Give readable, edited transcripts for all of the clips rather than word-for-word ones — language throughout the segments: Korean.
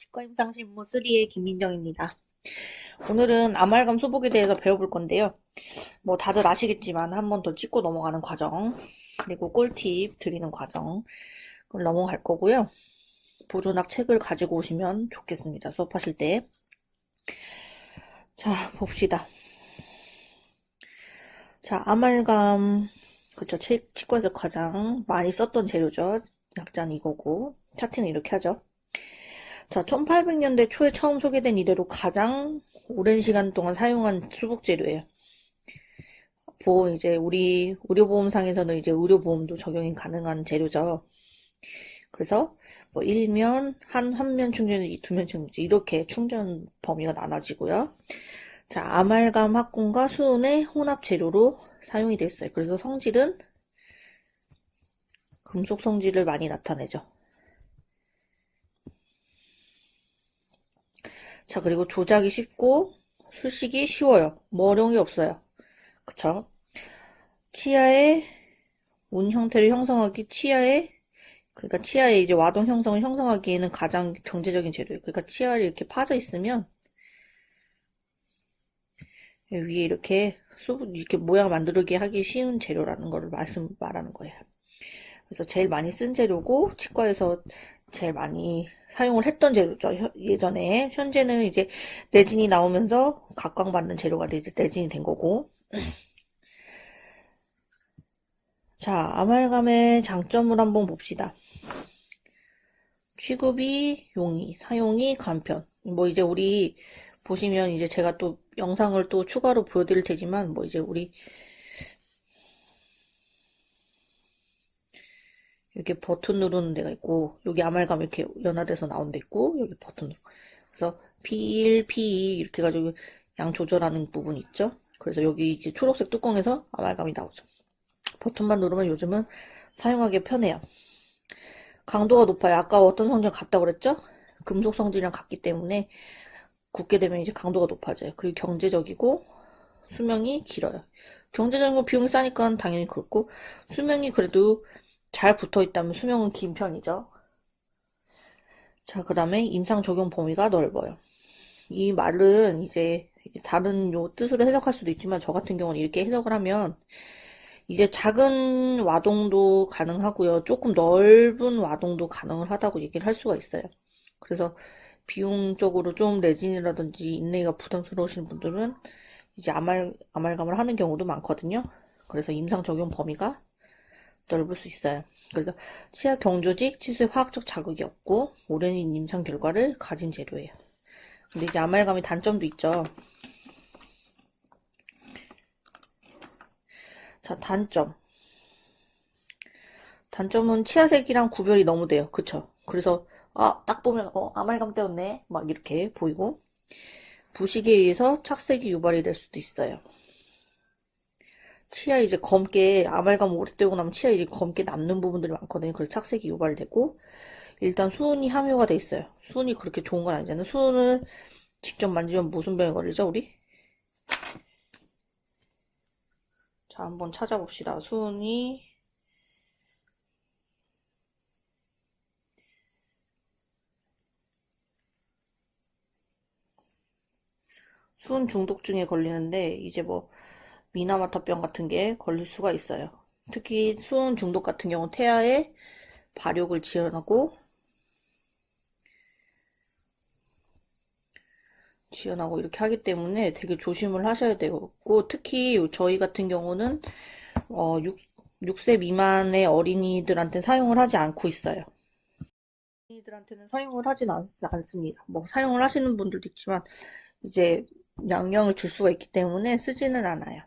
치과임상신무 3의 김민정입니다. 오늘은 아말감 수복에 대해서 배워볼 건데요. 뭐 다들 아시겠지만 한 번 더 찍고 넘어가는 과정, 그리고 꿀팁 드리는 과정, 그걸 넘어갈 거고요. 보존학 책을 가지고 오시면 좋겠습니다. 수업하실 때. 자, 봅시다. 자, 아말감, 그쵸. 치과에서 가장 많이 썼던 재료죠. 약자는 이거고, 차트는 이렇게 하죠. 자, 1800년대 초에 처음 소개된 이래로 가장 오랜 시간 동안 사용한 수복 재료예요. 이제 우리 의료보험상에서는 이제 의료보험도 적용이 가능한 재료죠. 그래서 뭐 1면, 한 면 충전이 2면 충전, 이렇게 충전 범위가 나눠지고요. 자, 아말감 합금과 수은의 혼합 재료로 사용이 됐어요. 그래서 성질은 금속 성질을 많이 나타내죠. 자, 그리고 조작이 쉽고 술식이 쉬워요. 뭐 어려운 게 없어요. 그쵸? 치아의 운 형태를 형성하기, 그러니까 치아의 이제 와동 형성을 형성하기에는 가장 경제적인 재료예요. 그러니까 치아를 이렇게 파져 있으면 위에 이렇게 모양 만들게 하기 쉬운 재료라는 거를 말하는 거예요. 그래서 제일 많이 쓴 재료고, 치과에서 제일 많이 사용을 했던 재료죠. 예전에. 현재는 이제 레진이 나오면서 각광받는 재료가 레진이 된 거고. 자, 아말감의 장점을 한번 봅시다. 취급이 용이, 사용이 간편. 뭐 이제 우리 보시면 이제 제가 또 영상을 또 추가로 보여드릴 테지만 뭐 이제 우리 이렇게 버튼 누르는 데가 있고 여기 아말감 이렇게 연화돼서 나온 데 있고 여기 버튼 누르고 그래서 P1, P2 이렇게 해가지고 양 조절하는 부분 있죠. 그래서 여기 이제 초록색 뚜껑에서 아말감이 나오죠. 버튼만 누르면 요즘은 사용하기 편해요. 강도가 높아요. 아까 어떤 성질 같다고 그랬죠? 금속 성질이랑 같기 때문에 굳게 되면 이제 강도가 높아져요. 그리고 경제적이고 수명이 길어요. 경제적인 거 비용이 싸니까 당연히 그렇고 수명이 그래도 잘 붙어 있다면 수명은 긴 편이죠. 자, 그 다음에 임상 적용 범위가 넓어요. 이 말은 이제 다른 뜻으로 해석할 수도 있지만 저 같은 경우는 이렇게 해석을 하면 이제 작은 와동도 가능하고요. 조금 넓은 와동도 가능을 하다고 얘기를 할 수가 있어요. 그래서 비용적으로 좀 레진이라든지 인레이가 부담스러우신 분들은 이제 아말감을 하는 경우도 많거든요. 그래서 임상 적용 범위가 넓을 수 있어요. 그래서 치아 경조직, 치수에 화학적 자극이 없고 오랜 임상 결과를 가진 재료예요. 근데 이제 아말감의 단점도 있죠. 자, 단점은 치아색이랑 구별이 너무 돼요. 그쵸? 그래서 딱 보면 아말감 때문에 막 이렇게 보이고 부식에 의해서 착색이 유발이 될 수도 있어요. 치아 이제 검게 아말감 오래 떼고 나면 치아 이제 검게 남는 부분들이 많거든요. 그래서 착색이 유발되고 일단 수은이 함유가 돼 있어요. 수은이 그렇게 좋은 건 아니잖아요. 수은을 직접 만지면 무슨 병에 걸리죠, 우리? 자, 한번 찾아봅시다. 수은 중독증에 걸리는데 이제 뭐 미나마타병 같은 게 걸릴 수가 있어요. 특히 수은 중독 같은 경우는 태아의 발육을 지연하고 이렇게 하기 때문에 되게 조심을 하셔야 되고 특히 저희 같은 경우는 6세 미만의 어린이들한테 사용을 하지 않고 있어요. 어린이들한테는 사용을 하진 않습니다. 뭐 사용을 하시는 분들도 있지만 이제 영향을 줄 수가 있기 때문에 쓰지는 않아요.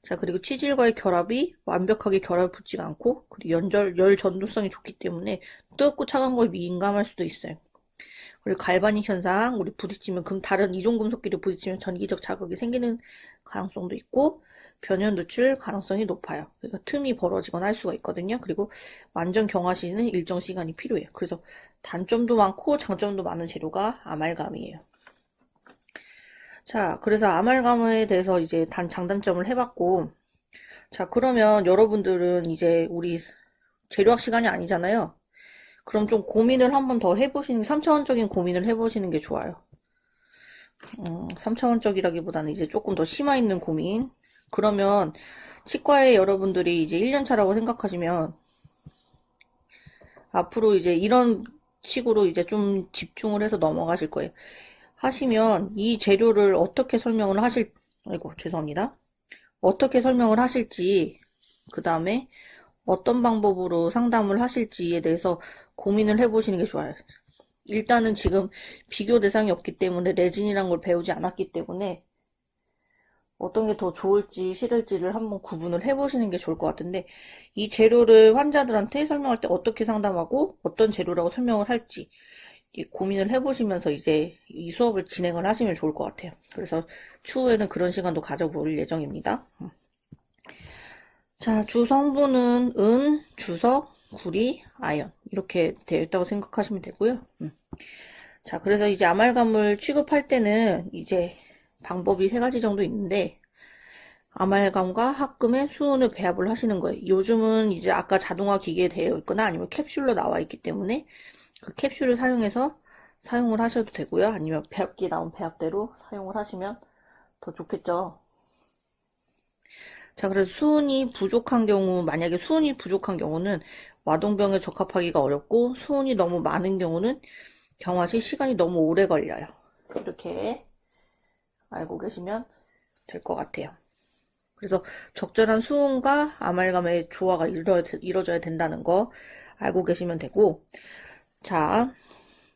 자, 그리고 치질과의 결합이 완벽하게 결합 붙지가 않고 그리고 열 전도성이 좋기 때문에 뜨겁고 차가운 거에 민감할 수도 있어요. 그리고 갈바닉 현상, 우리 부딪히면 다른 이종 금속끼리 부딪히면 전기적 자극이 생기는 가능성도 있고 변형 노출 가능성이 높아요. 그러니까 틈이 벌어지거나 할 수가 있거든요. 그리고 완전 경화 시는 일정 시간이 필요해요. 그래서 단점도 많고 장점도 많은 재료가 아말감이에요. 자, 그래서 아말감에 대해서 이제 장단점을 해봤고 자, 그러면 여러분들은 이제 우리 재료학 시간이 아니잖아요. 그럼 좀 고민을 한번 더 해보시는, 3차원적인 고민을 해보시는 게 좋아요. 3차원적이라기보다는 이제 조금 더 심화 있는 고민. 그러면 치과에 여러분들이 이제 1년차라고 생각하시면 앞으로 이제 이런 식으로 이제 좀 집중을 해서 넘어가실 거예요. 하시면 이 재료를 어떻게 설명을 하실, 아이고, 죄송합니다. 어떻게 설명을 하실지, 그 다음에 어떤 방법으로 상담을 하실지에 대해서 고민을 해보시는 게 좋아요. 일단은 지금 비교 대상이 없기 때문에 레진이란 걸 배우지 않았기 때문에 어떤 게 더 좋을지 싫을지를 한번 구분을 해보시는 게 좋을 것 같은데, 이 재료를 환자들한테 설명할 때 어떻게 상담하고 어떤 재료라고 설명을 할지 고민을 해보시면서 이제 이 수업을 진행을 하시면 좋을 것 같아요. 그래서 추후에는 그런 시간도 가져볼 예정입니다. 자, 주 성분은 은, 주석, 구리, 아연 이렇게 되어 있다고 생각하시면 되고요. 자, 그래서 이제 아말감을 취급할 때는 이제 방법이 세 가지 정도 있는데, 아말감과 합금의 수은을 배합을 하시는 거예요. 요즘은 이제 아까 자동화 기계에 되어 있거나 아니면 캡슐로 나와 있기 때문에 그 캡슐을 사용해서 사용을 하셔도 되고요. 아니면 배합기에 나온 배합대로 사용을 하시면 더 좋겠죠. 자, 그래서 수은이 부족한 경우, 만약에 수은이 부족한 경우는 와동병에 적합하기가 어렵고, 수은이 너무 많은 경우는 경화 시 시간이 너무 오래 걸려요. 이렇게 알고 계시면 될 것 같아요. 그래서 적절한 수은과 아말감의 조화가 이루어져야 된다는 거 알고 계시면 되고, 자,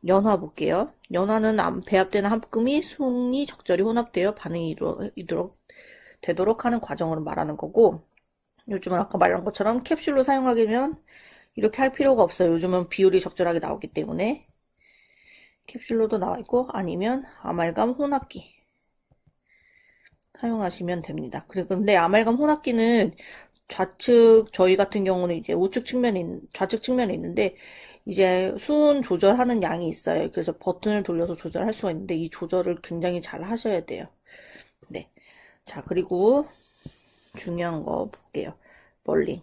연화 볼게요. 연화는 배합되는 합금이 수은이 적절히 혼합되어 반응이 되도록 하는 과정을 말하는 거고, 요즘은 아까 말한 것처럼 캡슐로 사용하기면 이렇게 할 필요가 없어요. 요즘은 비율이 적절하게 나오기 때문에 캡슐로도 나와 있고, 아니면 아말감 혼합기 사용하시면 됩니다. 그리고 근데 아말감 혼합기는 좌측, 저희 같은 경우는 이제 좌측 측면에 있는데, 이제 수은 조절하는 양이 있어요. 그래서 버튼을 돌려서 조절할 수가 있는데, 이 조절을 굉장히 잘 하셔야 돼요. 네. 자, 그리고 중요한 거 볼게요. 멀링.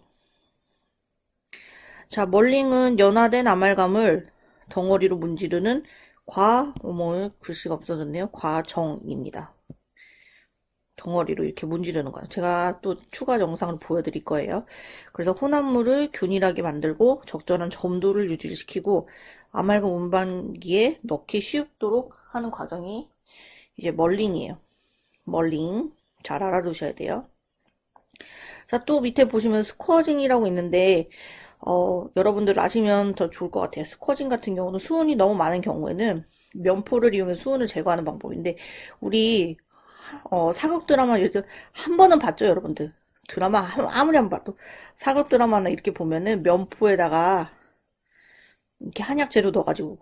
자, 멀링은 연화된 아말감을 덩어리로 문지르는 글씨가 없어졌네요. 과정입니다. 덩어리로 이렇게 문지르는 거예요. 제가 또 추가 영상을 보여드릴 거예요. 그래서 혼합물을 균일하게 만들고 적절한 점도를 유지시키고 아말감 운반기에 넣기 쉽도록 하는 과정이 이제 멀링이에요. 멀링 잘 알아두셔야 돼요. 자, 또 밑에 보시면 스쿼징이라고 있는데 여러분들 아시면 더 좋을 것 같아요. 스쿼징 같은 경우는 수은이 너무 많은 경우에는 면포를 이용해 수은을 제거하는 방법인데, 우리 사극 드라마 요즘 한 번은 봤죠, 여러분들? 드라마 아무리 안 봐도 사극 드라마나 이렇게 보면은 면포에다가 이렇게 한약 재료 넣어가지고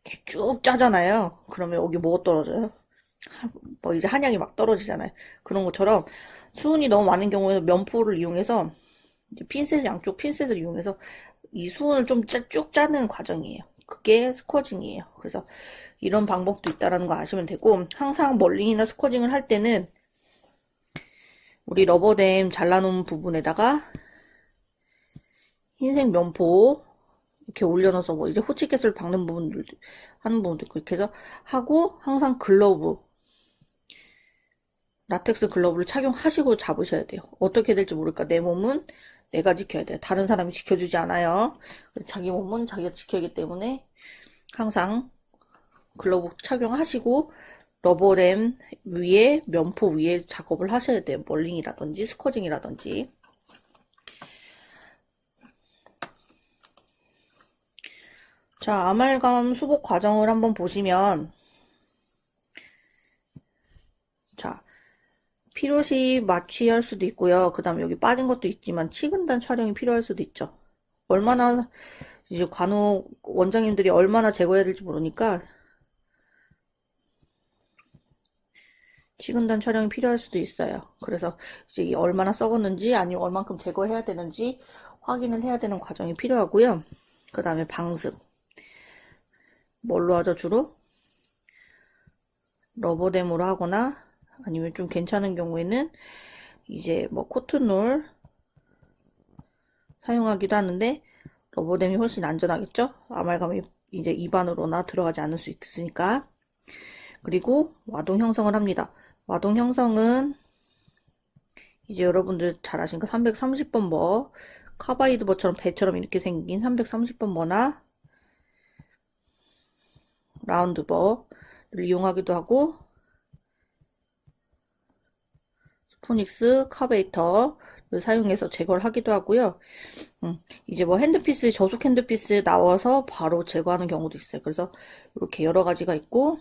이렇게 쭉 짜잖아요. 그러면 여기 뭐가 떨어져요? 뭐 이제 한약이 막 떨어지잖아요. 그런 것처럼 수은이 너무 많은 경우에는 면포를 이용해서 양쪽 핀셋을 이용해서 이 수은을 좀 쭉 짜는 과정이에요. 그게 스쿼징이에요. 그래서 이런 방법도 있다라는 거 아시면 되고, 항상 멀링이나 스쿼징을 할 때는 우리 러버댐 잘라놓은 부분에다가 흰색 면포 이렇게 올려놔서 뭐 이제 호치켓을 박는 부분들 하는 부분도 있고, 이렇게 해서 하고, 항상 라텍스 글러브를 착용하시고 잡으셔야 돼요. 어떻게 될지 모르니까 내 몸은 내가 지켜야 돼요. 다른 사람이 지켜주지 않아요. 그래서 자기 몸은 자기가 지켜야 하기 때문에 항상 글러브 착용하시고 러버램 위에 면포 위에 작업을 하셔야 돼요. 멀링이라든지 스쿼징이라든지. 자, 아말감 수복 과정을 한번 보시면, 자, 필요시 마취할 수도 있고요. 그 다음에 여기 빠진 것도 있지만 치근단 촬영이 필요할 수도 있죠. 얼마나 이제 간혹 원장님들이 얼마나 제거해야 될지 모르니까 치근단 촬영이 필요할 수도 있어요. 그래서 이제 얼마나 썩었는지 아니면 얼만큼 제거해야 되는지 확인을 해야 되는 과정이 필요하고요. 그 다음에 방습. 뭘로 하죠, 주로? 러버댐으로 하거나 아니면 좀 괜찮은 경우에는 이제 뭐 코튼롤 사용하기도 하는데, 러버댐이 훨씬 안전하겠죠? 아말감이 이제 입안으로나 들어가지 않을 수 있으니까. 그리고 와동 형성을 합니다. 와동 형성은 이제 여러분들 잘 아시는 거 330번 버, 카바이드 버처럼 배처럼 이렇게 생긴 330번 버나 라운드 버를 이용하기도 하고, 스포닉스 카베이터를 사용해서 제거를 하기도 하고요. 이제 뭐 핸드피스, 저속 핸드피스 나와서 바로 제거하는 경우도 있어요. 그래서 이렇게 여러 가지가 있고,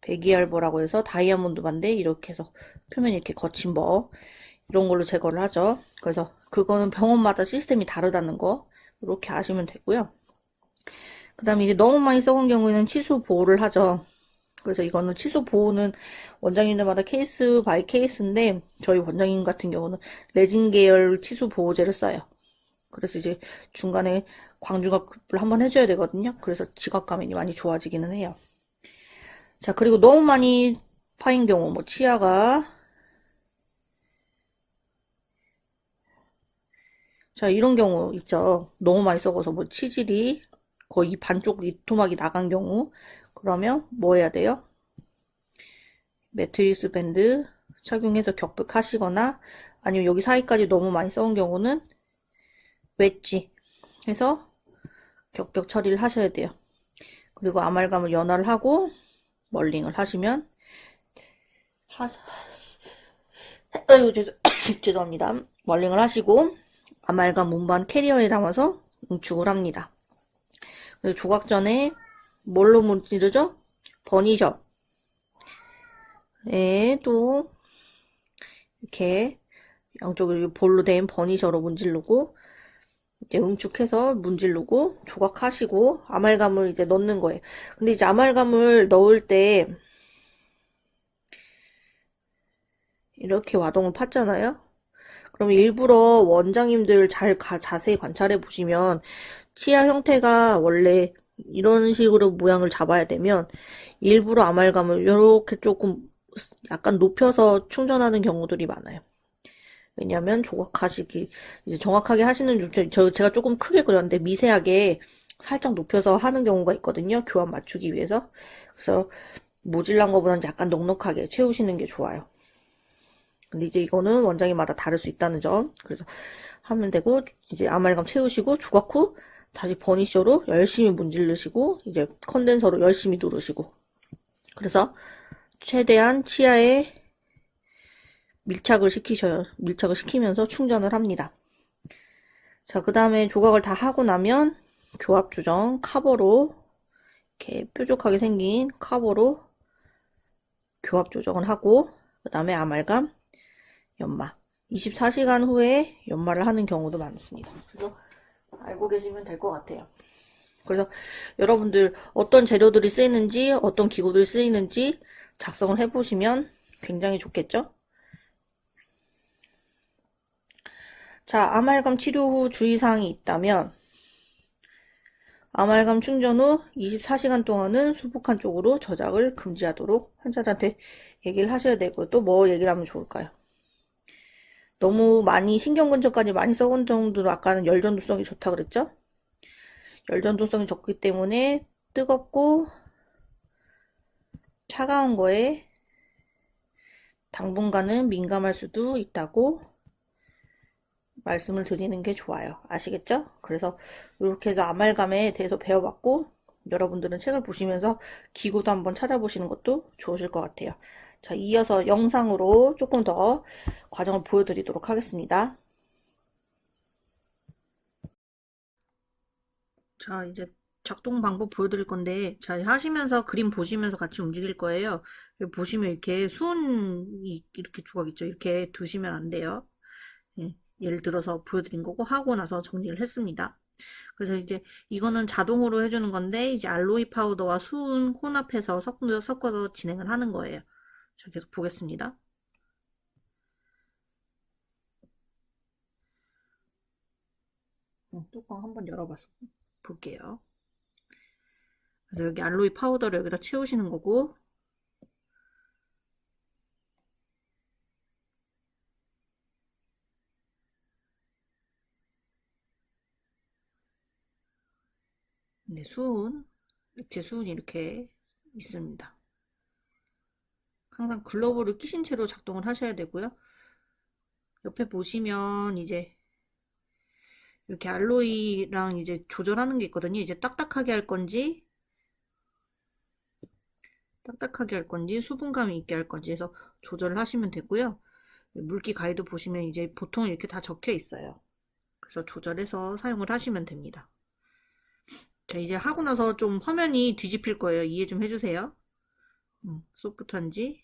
배기알버라고 해서 다이아몬드 반데 이렇게 해서 표면이 이렇게 거친 버, 이런 걸로 제거를 하죠. 그래서 그거는 병원마다 시스템이 다르다는 거 이렇게 아시면 되고요. 그 다음에 이제 너무 많이 썩은 경우에는 치수 보호를 하죠. 그래서 이거는 치수 보호는 원장님들마다 케이스 바이 케이스인데 저희 원장님 같은 경우는 레진 계열 치수 보호제를 써요. 그래서 이제 중간에 광주갑을 한번 해줘야 되거든요. 그래서 지각감이 많이 좋아지기는 해요. 자, 그리고 너무 많이 파인 경우, 뭐 치아가 자, 이런 경우 있죠. 너무 많이 썩어서 뭐 치질이 거의 반쪽 이토막이 나간 경우 그러면 뭐 해야 돼요? 매트리스 밴드 착용해서 격백하시거나 아니면 여기 사이까지 너무 많이 썩은 경우는 웨지 해서 격벽 처리를 하셔야 돼요. 그리고 아말감을 연화를 하고 멀링을 하시면 아이고 죄송합니다. 멀링을 하시고 아말감 운반 캐리어에 담아서 응축을 합니다. 그리고 조각 전에 뭘로 문지르죠? 버니셔. 네, 또 이렇게 양쪽을 볼로 된 버니셔로 문지르고 이제 응축해서 문지르고 조각하시고 아말감을 이제 넣는 거예요. 근데 이제 아말감을 넣을 때 이렇게 와동을 팠잖아요. 그럼 일부러 원장님들 자세히 관찰해 보시면 치아 형태가 원래 이런 식으로 모양을 잡아야 되면 일부러 아말감을 이렇게 조금 약간 높여서 충전하는 경우들이 많아요. 왜냐하면 조각하시기 이제 정확하게 하시는 제가 조금 크게 그렸는데 미세하게 살짝 높여서 하는 경우가 있거든요. 교환 맞추기 위해서. 그래서 모질란 거보다는 약간 넉넉하게 채우시는 게 좋아요. 근데 이제 이거는 원장님마다 다를 수 있다는 점. 그래서 하면 되고 이제 아말감 채우시고 조각 후 다시 버니셔로 열심히 문지르시고 이제 컨덴서로 열심히 누르시고 그래서 최대한 치아에 밀착을 시키셔요. 밀착을 시키면서 충전을 합니다. 자, 그 다음에 조각을 다 하고 나면 교합 조정 카버로 이렇게 뾰족하게 생긴 카버로 교합 조정을 하고 그 다음에 아말감 연마 24시간 후에 연마를 하는 경우도 많습니다. 그래서 알고 계시면 될 것 같아요. 그래서 여러분들 어떤 재료들이 쓰이는지 어떤 기구들이 쓰이는지 작성을 해보시면 굉장히 좋겠죠? 자, 아말감 치료 후 주의사항이 있다면 아말감 충전 후 24시간 동안은 수북한 쪽으로 저작을 금지하도록 환자들한테 얘기를 하셔야 되고 또 뭐 얘기를 하면 좋을까요? 너무 많이 신경 근처까지 많이 썩은 정도로 아까는 열전도성이 좋다 그랬죠? 열전도성이 좋기 때문에 뜨겁고 차가운 거에 당분간은 민감할 수도 있다고 말씀을 드리는 게 좋아요. 아시겠죠? 그래서 이렇게 해서 아말감에 대해서 배워봤고 여러분들은 책을 보시면서 기구도 한번 찾아보시는 것도 좋으실 것 같아요. 자, 이어서 영상으로 조금 더 과정을 보여드리도록 하겠습니다. 자, 이제 작동 방법 보여드릴 건데, 자, 하시면서 그림 보시면서 같이 움직일 거예요. 여기 보시면 이렇게 순이 이렇게 조각 있죠? 이렇게 두시면 안 돼요. 예, 예를 들어서 보여드린 거고, 하고 나서 정리를 했습니다. 그래서 이제 이거는 자동으로 해주는 건데, 이제 알로이 파우더와 수은 혼합해서 섞어서 진행을 하는 거예요. 자, 계속 보겠습니다. 뚜껑 한번 열어봤어. 볼게요. 그래서 여기 알로이 파우더를 여기다 채우시는 거고, 네, 액체 수은이 이렇게 있습니다. 항상 글러브를 끼신 채로 작동을 하셔야 되고요. 옆에 보시면 이제 이렇게 알로이랑 이제 조절하는 게 있거든요. 이제 딱딱하게 할 건지 수분감이 있게 할 건지 해서 조절을 하시면 되고요. 물기 가이드 보시면 이제 보통 이렇게 다 적혀 있어요. 그래서 조절해서 사용을 하시면 됩니다. 자, 이제 하고 나서 좀 화면이 뒤집힐 거예요. 이해 좀 해주세요. 소프트한지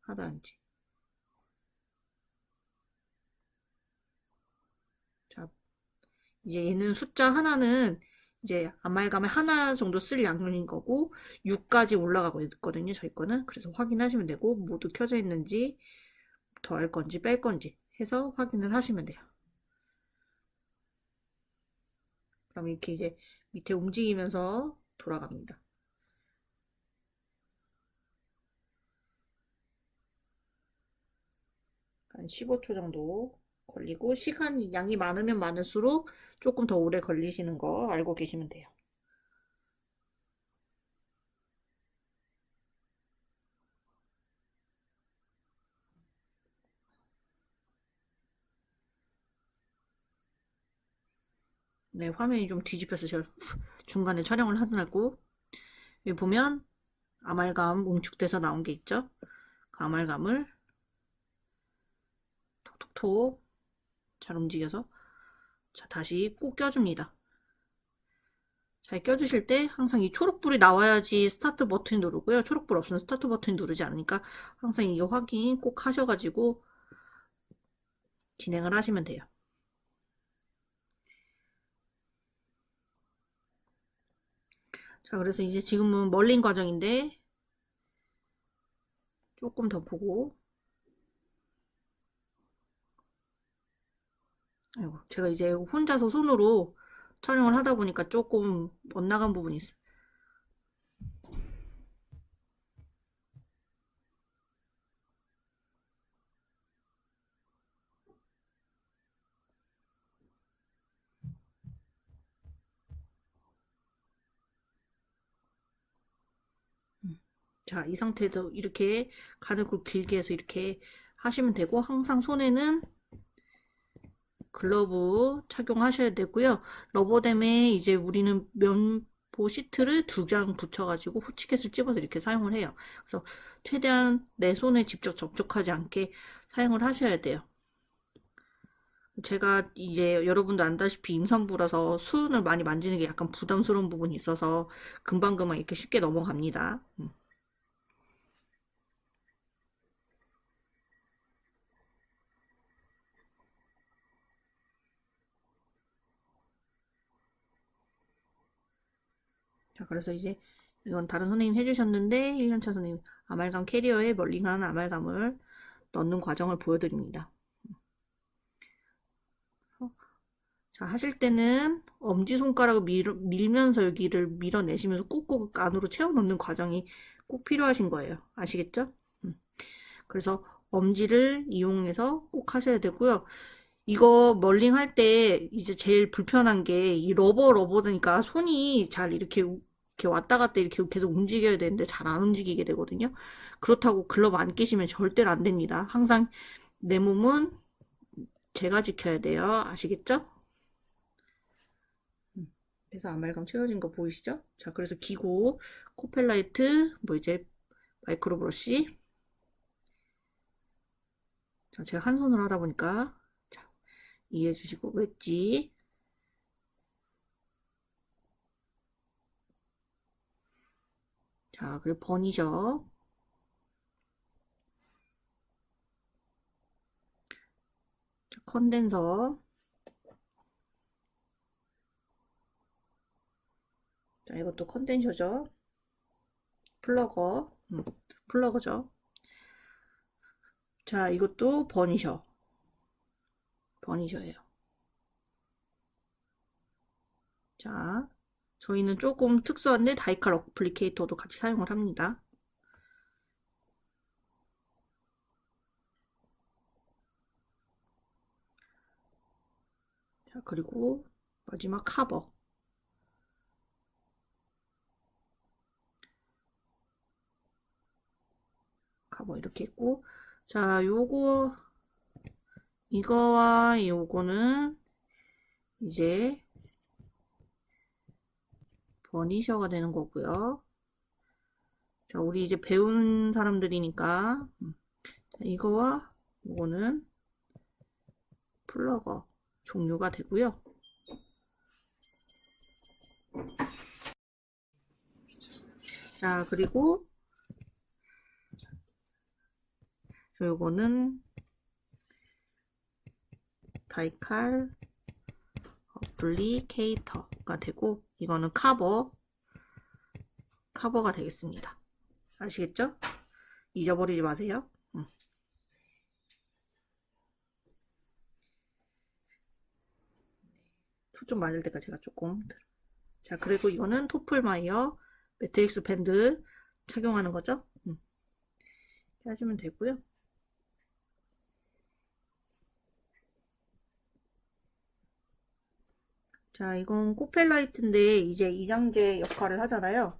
하드한지. 자, 이제 얘는 숫자 하나는 이제 아말감에 하나 정도 쓸 양면인 거고 6까지 올라가고 있거든요. 저희 거는. 그래서 확인하시면 되고 모두 켜져 있는지 더할 건지 뺄 건지 해서 확인을 하시면 돼요. 그럼 이렇게 이제 밑에 움직이면서 돌아갑니다. 한 15초 정도 걸리고 시간 양이 많으면 많을수록 조금 더 오래 걸리시는 거 알고 계시면 돼요. 네, 화면이 좀 뒤집혀서 제가 중간에 촬영을 하느라고 여기 보면 아말감 응축돼서 나온 게 있죠. 그 아말감을 톡톡톡 잘 움직여서 자, 다시 꼭 껴줍니다. 잘 껴주실 때 항상 이 초록불이 나와야지 스타트 버튼 누르고요. 초록불 없으면 스타트 버튼 누르지 않으니까 항상 이거 확인 꼭 하셔가지고 진행을 하시면 돼요. 자, 그래서 이제 지금은 멀린 과정인데 조금 더 보고 아이고, 제가 이제 혼자서 손으로 촬영을 하다 보니까 조금 엇나간 부분이 있어요. 자, 이 상태에서 이렇게 가늘고 길게 해서 이렇게 하시면 되고 항상 손에는 글러브 착용하셔야 되고요. 러버댐에 이제 우리는 면보 시트를 2장 붙여가지고 호치켓을 집어서 이렇게 사용을 해요. 그래서 최대한 내 손에 직접 접촉하지 않게 사용을 하셔야 돼요. 제가 이제 여러분도 안다시피 임산부라서 수은을 많이 만지는 게 약간 부담스러운 부분이 있어서 금방금방 이렇게 쉽게 넘어갑니다. 자, 그래서 이제 이건 다른 선생님 해주셨는데 1년차 선생님 아말감 캐리어에 멀링한 아말감을 넣는 과정을 보여드립니다. 자, 하실 때는 엄지손가락을 밀면서 여기를 밀어내시면서 꾹꾹 안으로 채워 넣는 과정이 꼭 필요하신 거예요. 아시겠죠? 그래서 엄지를 이용해서 꼭 하셔야 되고요. 이거 멀링 할 때 이제 제일 불편한 게 이 러버니까 손이 잘 이렇게 왔다 갔다 이렇게 계속 움직여야 되는데 잘 안 움직이게 되거든요. 그렇다고 글러브 안 끼시면 절대로 안 됩니다. 항상 내 몸은 제가 지켜야 돼요. 아시겠죠? 그래서 아말감 채워진 거 보이시죠? 자, 그래서 기구, 코펠라이트, 뭐 이제 마이크로 브러쉬. 자, 제가 한 손으로 하다 보니까 자, 이해해 주시고 웨지. 자, 그리고 버니셔. 자, 컨덴서. 자, 이것도 컨덴서죠. 플러거. 플러거죠. 자, 이것도 버니셔. 버니셔예요. 자, 저희는 조금 특수한데 다이칼 어플리케이터도 같이 사용을 합니다. 자, 그리고 마지막 카버. 카버 이렇게 있고, 자, 이거와 요거는 이제 버니셔가 되는 거고요. 자, 우리 이제 배운 사람들이니까, 자, 이거와 요거는 플러거 종류가 되고요. 자, 그리고 요거는 다이칼 어플리케이터가 되고, 이거는 카버가 되겠습니다. 아시겠죠? 잊어버리지 마세요. 초점 맞을 때까지 제가 조금. 자, 그리고 이거는 토플마이어 매트릭스 밴드 착용하는 거죠. 이렇게 하시면 되고요. 자, 이건 코펠라이트인데 이제 이장제 역할을 하잖아요.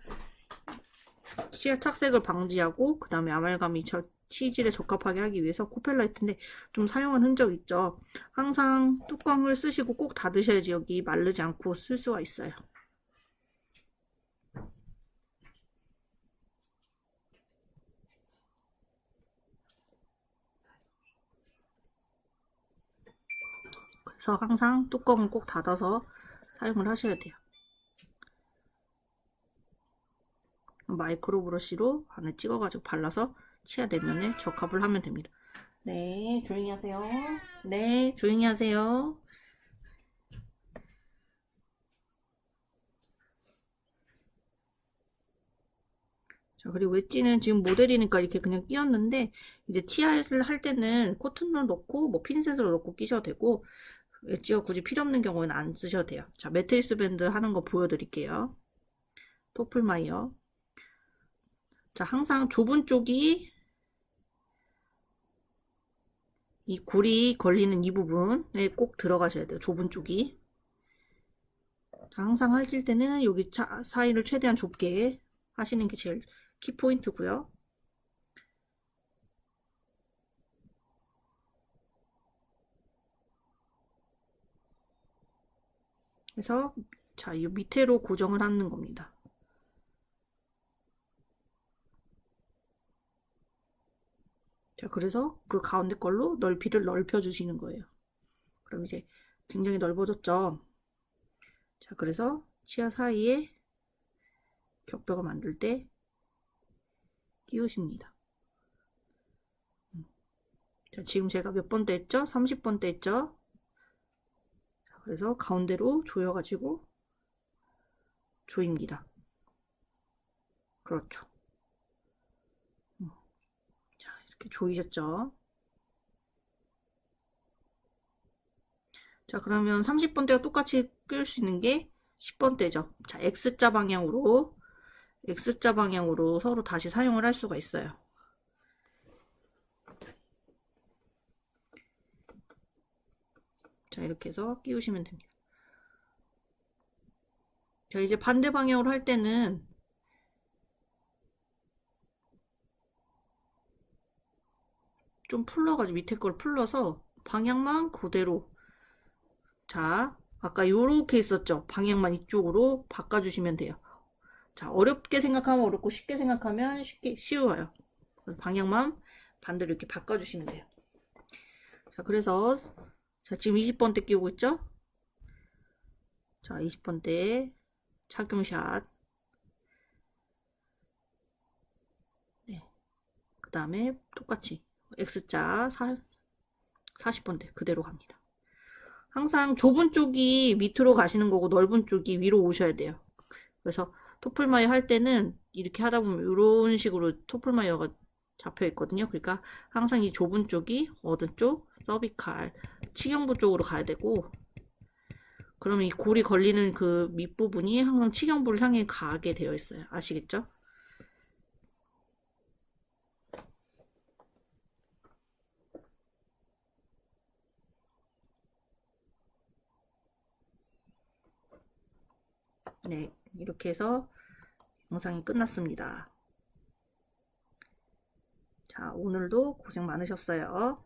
치아 착색을 방지하고 그 다음에 아말감이 치질에 적합하게 하기 위해서 코펠라이트인데 좀 사용한 흔적 있죠. 항상 뚜껑을 쓰시고 꼭 닫으셔야지 여기 마르지 않고 쓸 수가 있어요. 그래서 항상 뚜껑을 꼭 닫아서 사용을 하셔야 돼요. 마이크로 브러쉬로 안에 찍어가지고 발라서 치아 내면에 적합을 하면 됩니다. 네, 조용히 하세요. 네, 조용히 하세요. 자, 그리고 웨지는 지금 모델이니까 이렇게 그냥 끼웠는데, 이제 치아를 할 때는 코튼을 넣고, 뭐 핀셋으로 넣고 끼셔도 되고, 웨지가 굳이 필요 없는 경우에는 안 쓰셔도 돼요. 자, 매트리스 밴드 하는 거 보여드릴게요. 토플마이어. 자, 항상 좁은 쪽이 이 골이 걸리는 이 부분에 꼭 들어가셔야 돼요. 좁은 쪽이. 자, 항상 하실 때는 여기 사이를 최대한 좁게 하시는 게 제일 키포인트고요. 그래서 자, 이 밑으로 고정을 하는 겁니다. 자, 그래서 그 가운데 걸로 넓이를 넓혀 주시는 거예요. 그럼 이제 굉장히 넓어졌죠. 자, 그래서 치아 사이에 격벽을 만들 때 끼우십니다. 자, 지금 제가 몇 번째 했죠? 30번째 했죠? 자, 그래서 가운데로 조여가지고 조입니다. 그렇죠. 자, 이렇게 조이셨죠? 자, 그러면 30번대가 똑같이 끌 수 있는 게 10번대죠. 자, X자 방향으로 서로 다시 사용을 할 수가 있어요. 자, 이렇게 해서 끼우시면 됩니다. 자, 이제 반대 방향으로 할 때는 좀 풀러가지고 밑에 걸 풀러서 방향만 그대로. 자, 아까 요렇게 있었죠? 방향만 이쪽으로 바꿔주시면 돼요. 자, 어렵게 생각하면 어렵고 쉽게 생각하면 쉬워요. 방향만 반대로 이렇게 바꿔주시면 돼요. 자, 그래서 자, 지금 20번대 끼우고 있죠? 자, 20번대 착용샷. 네. 그 다음에 똑같이 X자 40번대 그대로 갑니다. 항상 좁은 쪽이 밑으로 가시는 거고 넓은 쪽이 위로 오셔야 돼요. 그래서 토플마이어 할 때는 이렇게 하다 보면 이런 식으로 토플마이어가 잡혀 있거든요. 그러니까 항상 이 좁은 쪽이 어느 쪽? 서비칼, 치경부 쪽으로 가야 되고, 그러면 이 골이 걸리는 그 밑부분이 항상 치경부를 향해 가게 되어 있어요. 아시겠죠? 네, 이렇게 해서 영상이 끝났습니다. 자, 오늘도 고생 많으셨어요.